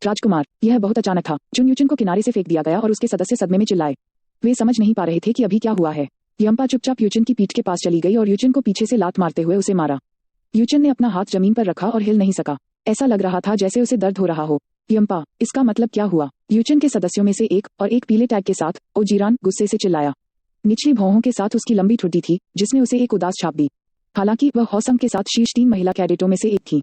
राजकुमार, यह बहुत अचानक था। चुन यूचुन को किनारे से फेंक दिया गया और उसके सदस्य सदमे में चिल्लाए। वे समझ नहीं पा रहे थे कि अभी क्या हुआ है। यम्पा चुपचाप यूचुन की पीठ के पास चली गई और यूचुन को पीछे से लात मारते हुए उसे मारा। यूचुन ने अपना हाथ जमीन पर रखा और हिल नहीं सका। ऐसा लग रहा था जैसे उसे दर्द हो रहा हो। यम्पा, इसका मतलब क्या हुआ? यूचुन के सदस्यों में से एक और एक पीले टैग के साथ ओजीरान गुस्से से चिल्लाया। निचली भौहों के साथ उसकी लंबी ठुड्डी थी जिसने उसे एक उदास छाप दी। हालांकि वह हौसम के साथ शीर्ष 3 महिला कैडेटों में से एक थी।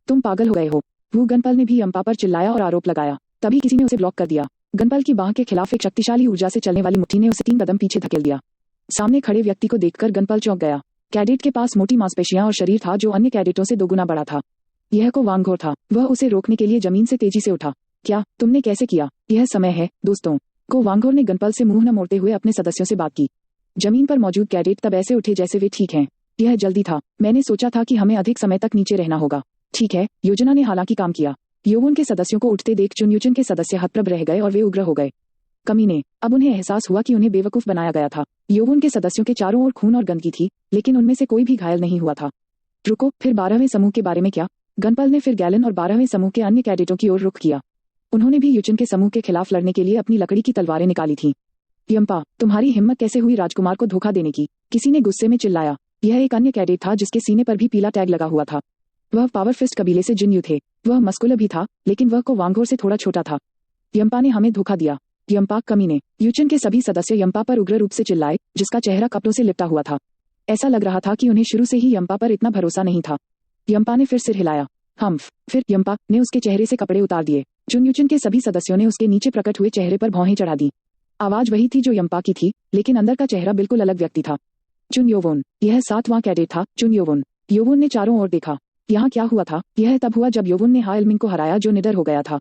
तुम पागल हो गए हो। वो गनपल ने भी यम्पा पर चिल्लाया और आरोप लगाया। तभी किसी ने उसे ब्लॉक कर दिया। गनपल की बाह के खिलाफ एक शक्तिशाली ऊर्जा से चलने वाली मुट्ठी ने उसे 3 कदम पीछे धकेल दिया। सामने खड़े व्यक्ति को देखकर गनपल चौंक गया। कैडेट के पास मोटी मांसपेशियां और शरीर था जो अन्य कैडेटों से 2 गुना बड़ा था। यह को वांगघोर था। वह उसे रोकने के लिए जमीन से तेजी से उठा। क्या तुमने कैसे किया? यह समय है दोस्तों। को वांगघोर ने गनपल से मुंह न मोड़ते हुए अपने सदस्यों से बात की। जमीन पर मौजूद कैडेट तब ऐसे उठे जैसे वे ठीक हैं। यह जल्दी था। मैंने सोचा था कि हमें अधिक समय तक नीचे रहना होगा। ठीक है, योजना ने हालांकि काम किया। योवुन के सदस्यों को उठते देख चुन यूचुन के सदस्य हतप्रभ रह गए और वे उग्र हो गए। कमीने, अब उन्हें एहसास हुआ कि उन्हें बेवकूफ बनाया गया था। योवुन के सदस्यों के चारों ओर खून और गंदगी थी, लेकिन उनमें से कोई भी घायल नहीं हुआ था। रुको, फिर 12वें समूह के बारे में क्या? गनपल ने फिर गैलन और 12वें समूह के अन्य कैडेटों की ओर रुख किया। उन्होंने भी यूचुन के समूह के खिलाफ लड़ने के लिए अपनी लकड़ी की तलवारें निकाली थीं। यम्पा, तुम्हारी हिम्मत कैसे हुई राजकुमार को धोखा देने की? किसी ने गुस्से में चिल्लाया। यह एक अन्य कैडेट था जिसके सीने पर भी पीला टैग लगा हुआ था। वह पावर फिस्ट कबीले से जिन्यू थे। वह मस्कुलर भी था, लेकिन वह को वांगघोर से थोड़ा छोटा था। यम्पा ने हमें धोखा दिया। यम्पा, कमीने। यूचुन के सभी सदस्य यम्पा पर उग्र रूप से चिल्लाए, जिसका चेहरा कपड़ों से लिपटा हुआ था। ऐसा लग रहा था कि उन्हें शुरू से ही यम्पा पर इतना भरोसा नहीं था। यम्पा ने फिर सिर हिलाया। हम्फ। फिर यम्पा ने उसके चेहरे से कपड़े उतार दिए। चुन यूचुन के सभी सदस्यों ने उसके नीचे प्रकट हुए चेहरे पर भौहें चढ़ा दी। आवाज वही थी जो यम्पा की थी, लेकिन अंदर का चेहरा बिल्कुल अलग व्यक्ति था। चुन योवुन, यह 7वां कैडेट था। चुन योवुन। योवुन ने चारों ओर देखा। यहाँ क्या हुआ था? यह तब हुआ जब योवुन ने हाइलमिंग को हराया जो निडर हो गया था।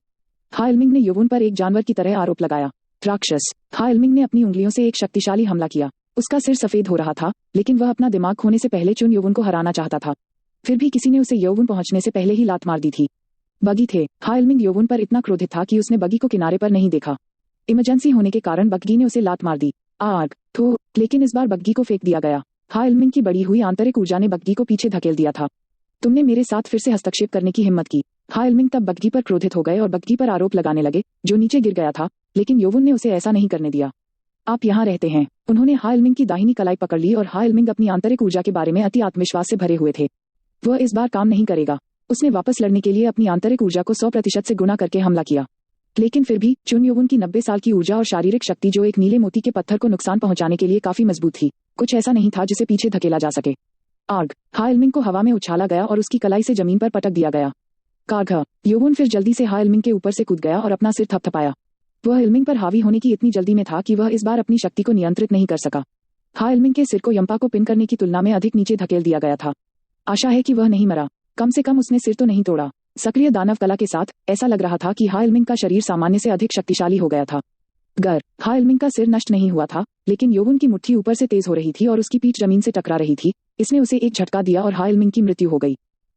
हाइलमिंग ने योवुन पर एक जानवर की तरह आरोप लगाया। राक्षस। हाइलमिंग ने अपनी उंगलियों से एक शक्तिशाली हमला किया। उसका सिर सफेद हो रहा था, लेकिन वह अपना दिमाग खोने से पहले चुन योवुन को हराना चाहता था। फिर भी किसी ने उसे योवुन पहुंचने से पहले ही लात मार दी थी। बगी थे। हाइलमिंग योवुन पर इतना क्रोधित था कि उसने बगी को किनारे पर नहीं देखा। इमरजेंसी होने के कारण बग्गी ने उसे लात मार दी। आग। थो। लेकिन इस बार बग्गी को फेंक दिया गया। हाइलमिंग की बढ़ी हुई आंतरिक ऊर्जा ने बग्गी को पीछे धकेल दिया था। तुमने मेरे साथ फिर से हस्तक्षेप करने की हिम्मत की। हाइलमिंग तब बग्गी पर क्रोधित हो गए और बग्गी पर आरोप लगाने लगे, जो नीचे गिर गया था, लेकिन योवुन ने उसे ऐसा नहीं करने दिया। आप यहाँ रहते हैं। उन्होंने हाइलमिंग की दाहिनी कलाई पकड़ ली और हाइलमिंग अपनी आंतरिक ऊर्जा के बारे में अति आत्मविश्वास से भरे हुए थे। वह इस बार काम नहीं करेगा। उसने वापस लड़ने के लिए अपनी आंतरिक ऊर्जा को 100% से गुना करके हमला किया। लेकिन फिर भी चुन योवुन की 90 साल की ऊर्जा और शारीरिक शक्ति जो एक नीले मोती के पत्थर को नुकसान पहुंचाने के लिए काफी मजबूत थी, कुछ ऐसा नहीं था जिसे पीछे धकेला जा सके। आग। हाइलमिंग को हवा में उछाला गया और उसकी कलाई से जमीन पर पटक दिया गया। कारघ। योवुन फिर जल्दी से हाइलमिंग के ऊपर से कूद गया और अपना सिर थपथपाया। वह हिलमिंग पर हावी होने की इतनी जल्दी में था कि वह इस बार अपनी शक्ति को नियंत्रित नहीं कर सका। हाइलमिंग के सिर को यम्पा को पिन करने की तुलना में अधिक नीचे धकेल दिया गया था। आशा है कि वह नहीं मरा। कम से कम उसने सिर तो नहीं तोड़ा। सक्रिय दानव कला के साथ ऐसा लग रहा था कि हाइलमिंग का शरीर सामान्य से अधिक शक्तिशाली हो गया था। गर। हाइलमिंग का सिर नष्ट नहीं हुआ था, लेकिन योवुन की मुट्ठी ऊपर से तेज हो रही थी और उसकी पीठ जमीन से टकरा रही थी। इसने उसे एक झटका दिया और हाइलमिंग की मृत्यु हो गई।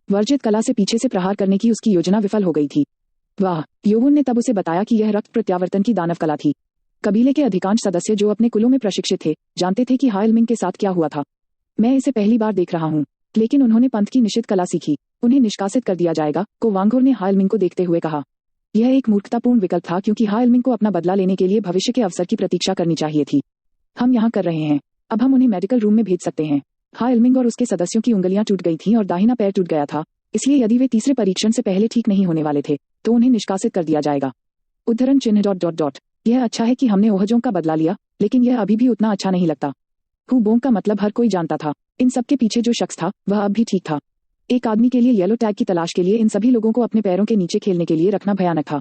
वर्जित कला से पीछे से प्रहार करने की उसकी योजना विफल हो गई थी। वाह। योवुन ने तब उसे बताया कि यह रक्त प्रत्यावर्तन की दानव कला थी। कबीले के अधिकांश सदस्य जो अपने कुलों में प्रशिक्षित थे, जानते थे कि हाइलमिंग के साथ क्या हुआ था। मैं इसे पहली बार देख रहा हूँ, लेकिन उन्होंने पंथ की निषिद्ध कला सीखी। उन्हें निष्कासित कर दिया जाएगा, को वांगघोर ने हाइलमिंग को देखते हुए कहा। यह एक मूर्खतापूर्ण विकल्प था क्योंकि हाइलमिंग को अपना बदला लेने के लिए भविष्य के अवसर की प्रतीक्षा करनी चाहिए थी। हम यहाँ कर रहे हैं। अब हम उन्हें मेडिकल रूम में भेज सकते हैं। हाइलमिंग और उसके सदस्यों की उंगलियां टूट गई थीं और दाहिना पैर टूट गया था, इसलिए यदि वे तीसरे परीक्षण से पहले ठीक नहीं होने वाले थे, तो उन्हें निष्कासित कर दिया जाएगा। उद्धरण चिन्ह ... यह अच्छा है कि हमने ओहजों का बदला लिया, लेकिन यह अभी भी उतना अच्छा नहीं लगता। हुबोंग का मतलब हर कोई जानता था। इन सब के पीछे जो शख्स था, वह अब भी ठीक था। एक आदमी के लिए येलो टैग की तलाश के लिए इन सभी लोगों को अपने पैरों के नीचे खेलने के लिए रखना भयानक था।